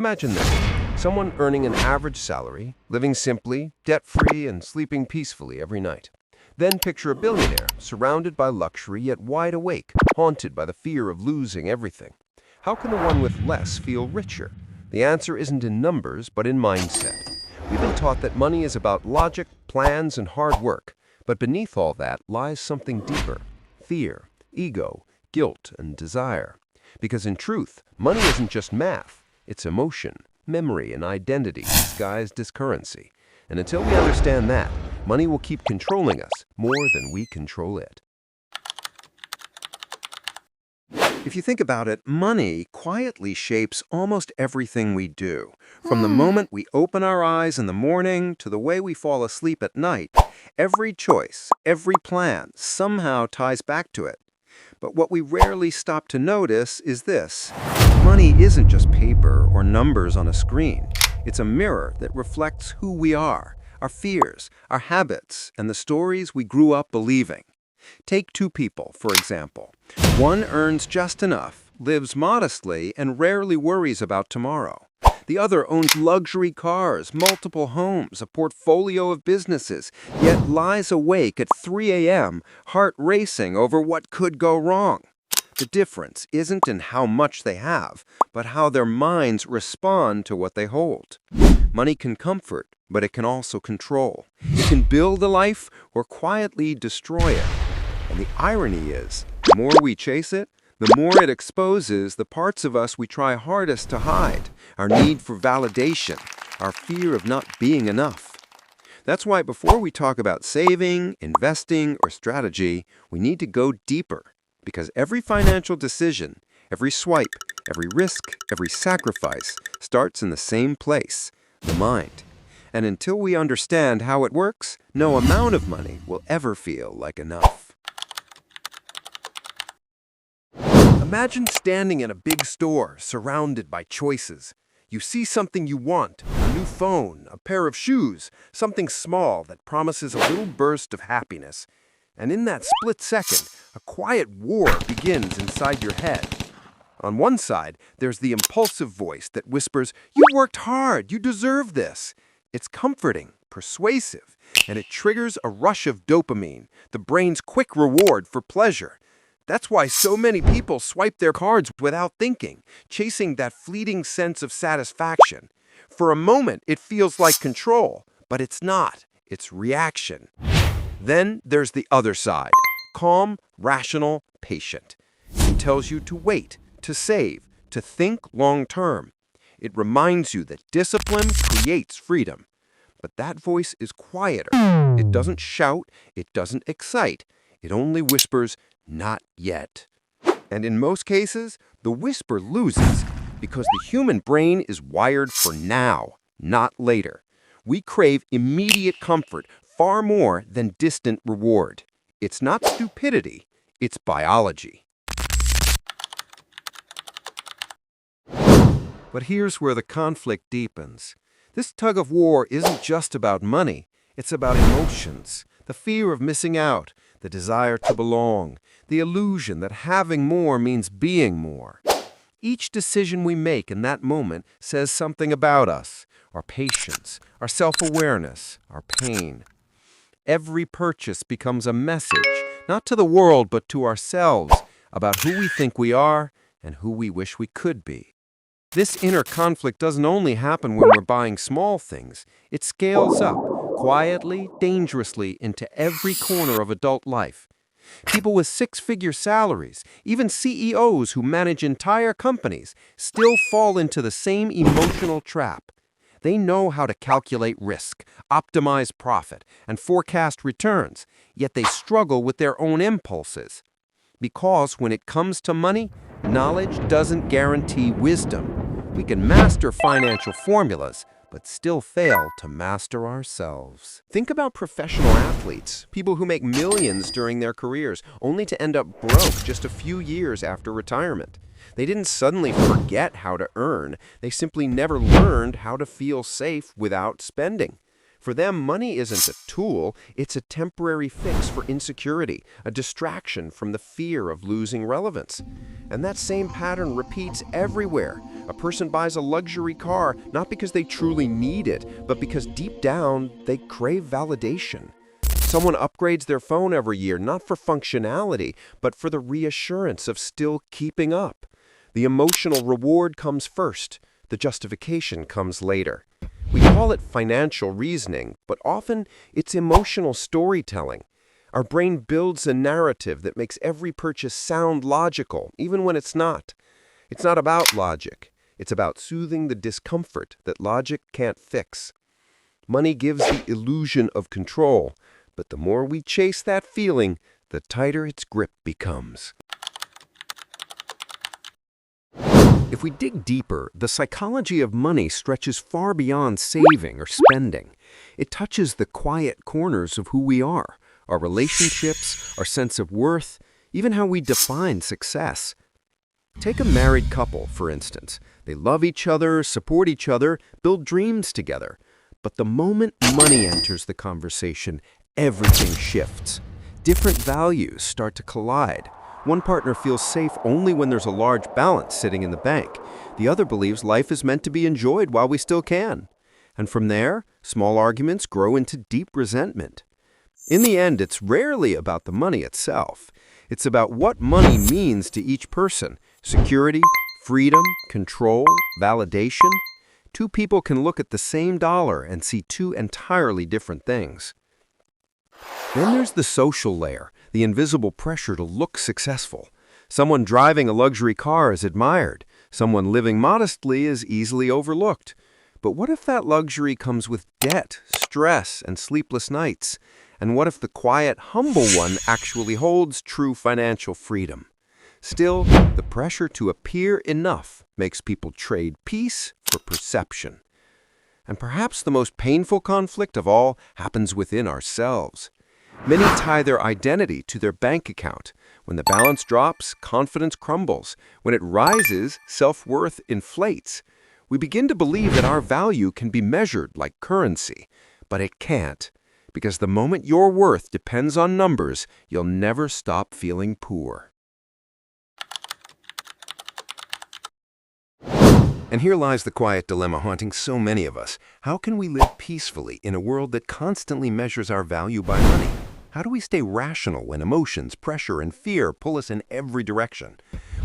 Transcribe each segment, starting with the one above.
Imagine this. Someone earning an average salary, living simply, debt-free, and sleeping peacefully every night. Then picture a billionaire, surrounded by luxury yet wide awake, haunted by the fear of losing everything. How can the one with less feel richer? The answer isn't in numbers, but in mindset. We've been taught that money is about logic, plans, and hard work. But beneath all that lies something deeper: fear, ego, guilt, and desire. Because in truth, money isn't just math. It's emotion, memory, and identity disguised as currency. And until we understand that, money will keep controlling us more than we control it. If you think about it, money quietly shapes almost everything we do. From the moment we open our eyes in the morning to the way we fall asleep at night, every choice, every plan somehow ties back to it. But what we rarely stop to notice is this: money isn't just paper or numbers on a screen. It's a mirror that reflects who we are, our fears, our habits, and the stories we grew up believing. Take two people, for example. One earns just enough, lives modestly, and rarely worries about tomorrow. The other owns luxury cars, multiple homes, a portfolio of businesses, yet lies awake at 3 a.m., heart racing over what could go wrong. The difference isn't in how much they have, but how their minds respond to what they hold. Money can comfort, but it can also control. It can build a life or quietly destroy it. And the irony is, the more we chase it, the more it exposes the parts of us we try hardest to hide: our need for validation, our fear of not being enough. That's why before we talk about saving, investing, or strategy, we need to go deeper. Because every financial decision, every swipe, every risk, every sacrifice starts in the same place: the mind. And until we understand how it works, no amount of money will ever feel like enough. Imagine standing in a big store, surrounded by choices. You see something you want: a new phone, a pair of shoes, something small that promises a little burst of happiness. And in that split second, a quiet war begins inside your head. On one side, there's the impulsive voice that whispers, "You worked hard, you deserve this." It's comforting, persuasive, and it triggers a rush of dopamine, the brain's quick reward for pleasure. That's why so many people swipe their cards without thinking, chasing that fleeting sense of satisfaction. For a moment, it feels like control, but it's not. It's reaction. Then there's the other side: calm, rational, patient. It tells you to wait, to save, to think long-term. It reminds you that discipline creates freedom. But that voice is quieter. It doesn't shout, it doesn't excite. It only whispers, "Not yet." And in most cases, the whisper loses because the human brain is wired for now, not later. We crave immediate comfort far more than distant reward. It's not stupidity, it's biology. But here's where the conflict deepens. This tug of war isn't just about money, it's about emotions, the fear of missing out, the desire to belong, the illusion that having more means being more. Each decision we make in that moment says something about us: our patience, our self-awareness, our pain. Every purchase becomes a message, not to the world but to ourselves, about who we think we are and who we wish we could be. This inner conflict doesn't only happen when we're buying small things. It scales up, quietly, dangerously, into every corner of adult life. People with six-figure salaries, even CEOs who manage entire companies, still fall into the same emotional trap. They know how to calculate risk, optimize profit, and forecast returns, yet they struggle with their own impulses. Because when it comes to money, knowledge doesn't guarantee wisdom. We can master financial formulas, but still fail to master ourselves. Think about professional athletes, people who make millions during their careers, only to end up broke just a few years after retirement. They didn't suddenly forget how to earn, they simply never learned how to feel safe without spending. For them, money isn't a tool, it's a temporary fix for insecurity, a distraction from the fear of losing relevance. And that same pattern repeats everywhere. A person buys a luxury car not because they truly need it, but because deep down they crave validation. Someone upgrades their phone every year not for functionality, but for the reassurance of still keeping up. The emotional reward comes first, the justification comes later. We call it financial reasoning, but often it's emotional storytelling. Our brain builds a narrative that makes every purchase sound logical, even when it's not. It's not about logic. It's about soothing the discomfort that logic can't fix. Money gives the illusion of control, but the more we chase that feeling, the tighter its grip becomes. If we dig deeper, the psychology of money stretches far beyond saving or spending. It touches the quiet corners of who we are, our relationships, our sense of worth, even how we define success. Take a married couple, for instance. They love each other, support each other, build dreams together. But the moment money enters the conversation, everything shifts. Different values start to collide. One partner feels safe only when there's a large balance sitting in the bank. The other believes life is meant to be enjoyed while we still can. And from there, small arguments grow into deep resentment. In the end, it's rarely about the money itself. It's about what money means to each person. Security, freedom, control, validation. Two people can look at the same dollar and see two entirely different things. Then there's the social layer, the invisible pressure to look successful. Someone driving a luxury car is admired. Someone living modestly is easily overlooked. But what if that luxury comes with debt, stress, and sleepless nights? And what if the quiet, humble one actually holds true financial freedom? Still, the pressure to appear enough makes people trade peace for perception. And perhaps the most painful conflict of all happens within ourselves. Many tie their identity to their bank account. When the balance drops, confidence crumbles. When it rises, self-worth inflates. We begin to believe that our value can be measured like currency. But it can't. Because the moment your worth depends on numbers, you'll never stop feeling poor. And here lies the quiet dilemma haunting so many of us. How can we live peacefully in a world that constantly measures our value by money? How do we stay rational when emotions, pressure, and fear pull us in every direction?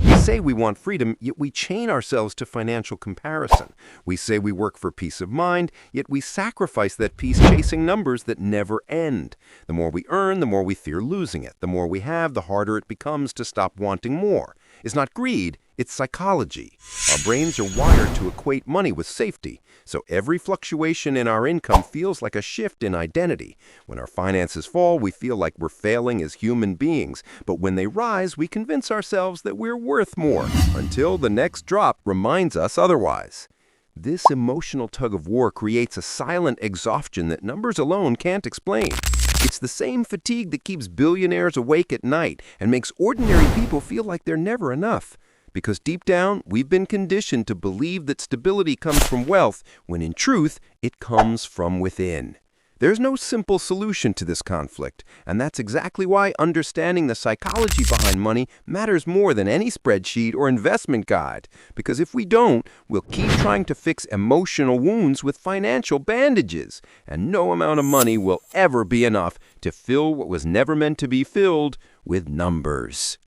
We say we want freedom, yet we chain ourselves to financial comparison. We say we work for peace of mind, yet we sacrifice that peace chasing numbers that never end. The more we earn, the more we fear losing it. The more we have, the harder it becomes to stop wanting more. It's not greed, it's psychology. Our brains are wired to equate money with safety, so every fluctuation in our income feels like a shift in identity. When our finances fall, we feel like we're failing as human beings, but when they rise, we convince ourselves that we're worth more, until the next drop reminds us otherwise. This emotional tug-of-war creates a silent exhaustion that numbers alone can't explain. It's the same fatigue that keeps billionaires awake at night and makes ordinary people feel like they're never enough. Because deep down, we've been conditioned to believe that stability comes from wealth, when in truth, it comes from within. There's no simple solution to this conflict, and that's exactly why understanding the psychology behind money matters more than any spreadsheet or investment guide. Because if we don't, we'll keep trying to fix emotional wounds with financial bandages, and no amount of money will ever be enough to fill what was never meant to be filled with numbers.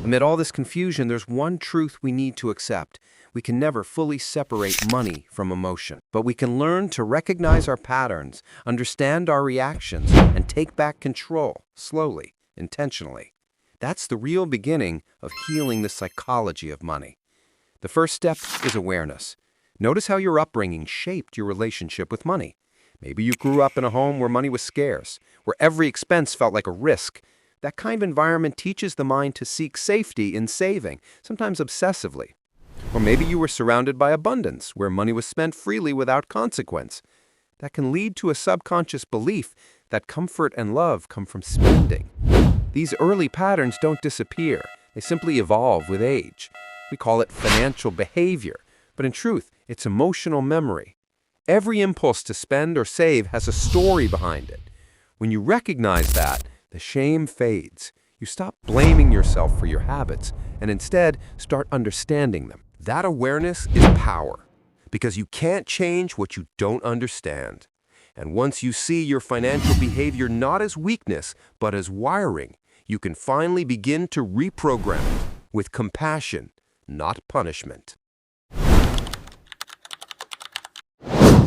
Amid all this confusion, there's one truth we need to accept. We can never fully separate money from emotion, but we can learn to recognize our patterns, understand our reactions, and take back control, slowly, intentionally. That's the real beginning of healing the psychology of money. The first step is awareness. Notice how your upbringing shaped your relationship with money. Maybe you grew up in a home where money was scarce, where every expense felt like a risk. That kind of environment teaches the mind to seek safety in saving, sometimes obsessively. Or maybe you were surrounded by abundance, where money was spent freely without consequence. That can lead to a subconscious belief that comfort and love come from spending. These early patterns don't disappear. They simply evolve with age. We call it financial behavior, but in truth, it's emotional memory. Every impulse to spend or save has a story behind it. When you recognize that, the shame fades. You stop blaming yourself for your habits and instead start understanding them. That awareness is power, because you can't change what you don't understand. And once you see your financial behavior not as weakness, but as wiring, you can finally begin to reprogram it with compassion, not punishment.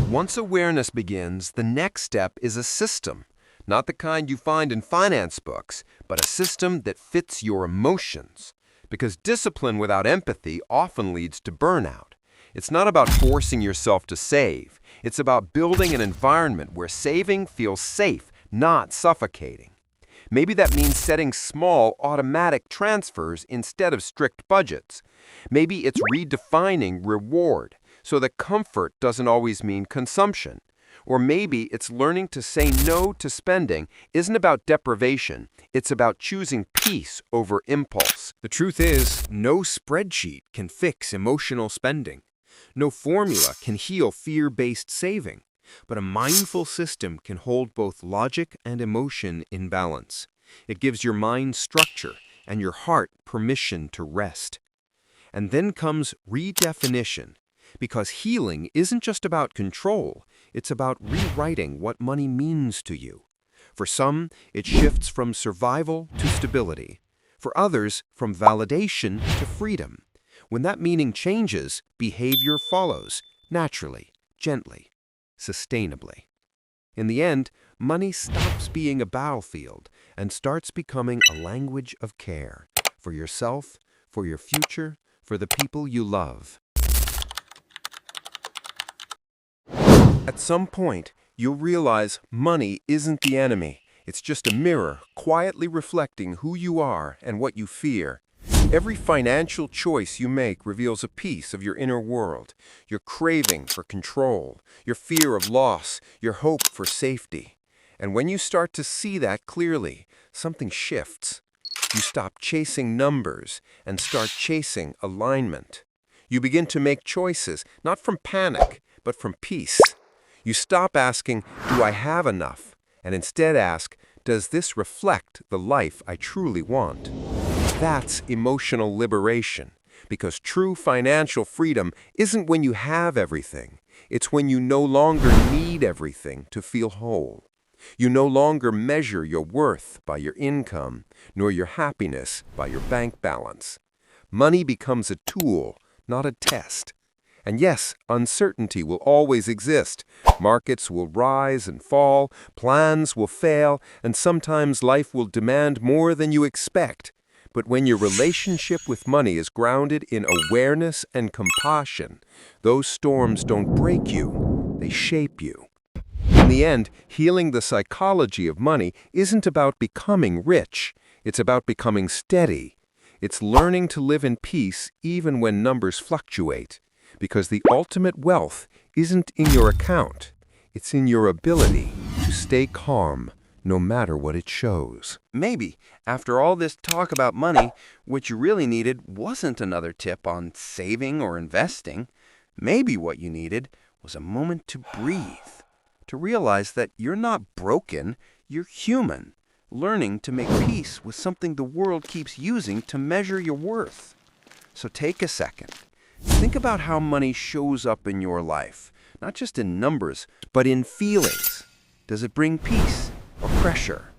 Once awareness begins, the next step is a system. Not the kind you find in finance books, but a system that fits your emotions. Because discipline without empathy often leads to burnout. It's not about forcing yourself to save. It's about building an environment where saving feels safe, not suffocating. Maybe that means setting small, automatic transfers instead of strict budgets. Maybe it's redefining reward, so that comfort doesn't always mean consumption. Or maybe it's learning to say no to spending isn't about deprivation, it's about choosing peace over impulse. The truth is, no spreadsheet can fix emotional spending. No formula can heal fear-based saving. But a mindful system can hold both logic and emotion in balance. It gives your mind structure and your heart permission to rest. And then comes redefinition. Because healing isn't just about control, it's about rewriting what money means to you. For some, it shifts from survival to stability. For others, from validation to freedom. When that meaning changes, behavior follows, naturally, gently, sustainably. In the end, money stops being a battlefield and starts becoming a language of care for yourself, for your future, for the people you love. At some point, you'll realize money isn't the enemy. It's just a mirror, quietly reflecting who you are and what you fear. Every financial choice you make reveals a piece of your inner world, your craving for control, your fear of loss, your hope for safety. And when you start to see that clearly, something shifts. You stop chasing numbers and start chasing alignment. You begin to make choices, not from panic, but from peace. You stop asking, do I have enough? And instead ask, does this reflect the life I truly want? That's emotional liberation, because true financial freedom isn't when you have everything. It's when you no longer need everything to feel whole. You no longer measure your worth by your income, nor your happiness by your bank balance. Money becomes a tool, not a test. And yes, uncertainty will always exist. Markets will rise and fall, plans will fail, and sometimes life will demand more than you expect. But when your relationship with money is grounded in awareness and compassion, those storms don't break you, they shape you. In the end, healing the psychology of money isn't about becoming rich, it's about becoming steady. It's learning to live in peace even when numbers fluctuate. Because the ultimate wealth isn't in your account, it's in your ability to stay calm no matter what it shows. Maybe, after all this talk about money, what you really needed wasn't another tip on saving or investing. Maybe what you needed was a moment to breathe, to realize that you're not broken, you're human, learning to make peace with something the world keeps using to measure your worth. So take a second. Think about how money shows up in your life, not just in numbers, but in feelings. Does it bring peace or pressure,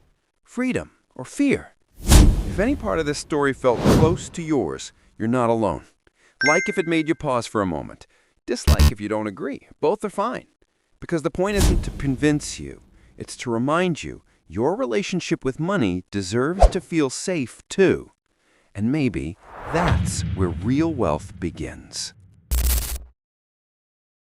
freedom or fear? If any part of this story felt close to yours, you're not alone. Like if it made you pause for a moment. Dislike if you don't agree. Both are fine. Because the point isn't to convince you, it's to remind you your relationship with money deserves to feel safe too. And maybe that's where real wealth begins.